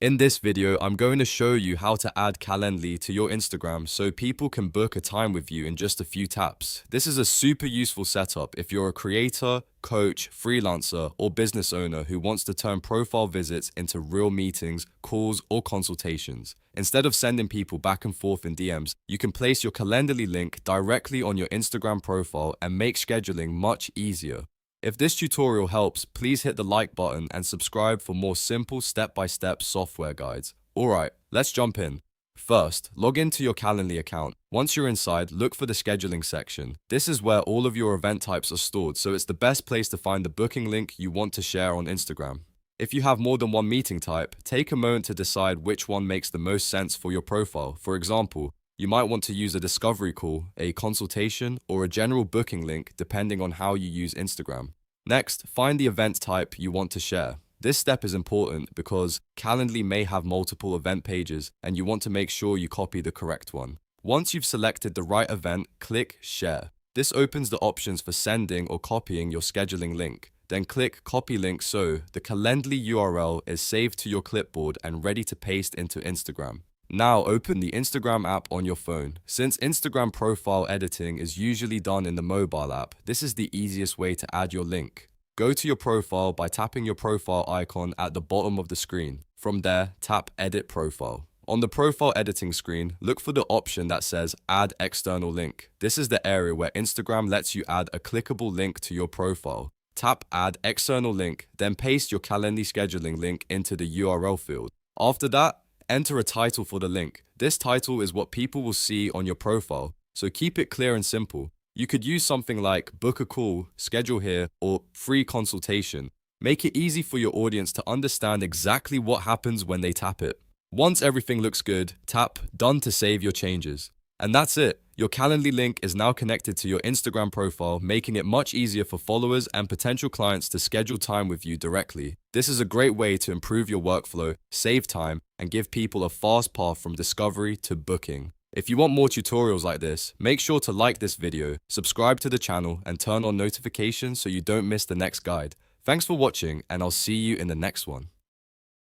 In this video, I'm going to show you how to add Calendly to your Instagram so people can book a time with you in just a few taps. This is a super useful setup if you're a creator, coach, freelancer, or business owner who wants to turn profile visits into real meetings, calls, or consultations. Instead of sending people back and forth in DMs, you can place your Calendly link directly on your Instagram profile and make scheduling much easier. If this tutorial helps, please hit the like button and subscribe for more simple step-by-step software guides. Alright, let's jump in. First, log into your Calendly account. Once you're inside, look for the scheduling section. This is where all of your event types are stored, so it's the best place to find the booking link you want to share on Instagram. If you have more than one meeting type, take a moment to decide which one makes the most sense for your profile. For example, you might want to use a discovery call, a consultation, or a general booking link depending on how you use Instagram. Next, find the event type you want to share. This step is important because Calendly may have multiple event pages and you want to make sure you copy the correct one. Once you've selected the right event, click Share. This opens the options for sending or copying your scheduling link. Then click Copy Link so the Calendly URL is saved to your clipboard and ready to paste into Instagram. Now open the Instagram app on your phone. Since Instagram profile editing is usually done in the mobile app, this is the easiest way to add your link. Go to your profile by tapping your profile icon at the bottom of the screen. From there, tap Edit Profile. On the profile editing screen, look for the option that says Add External Link. This is the area where Instagram lets you add a clickable link to your profile. Tap Add External Link, then paste your Calendly scheduling link into the URL field. After that, enter a title for the link. This title is what people will see on your profile, so keep it clear and simple. You could use something like book a call, schedule here, or free consultation. Make it easy for your audience to understand exactly what happens when they tap it. Once everything looks good, tap Done to save your changes. And that's it. Your Calendly link is now connected to your Instagram profile, making it much easier for followers and potential clients to schedule time with you directly. This is a great way to improve your workflow, save time, and give people a fast path from discovery to booking. If you want more tutorials like this, make sure to like this video, subscribe to the channel, and turn on notifications so you don't miss the next guide. Thanks for watching, and I'll see you in the next one.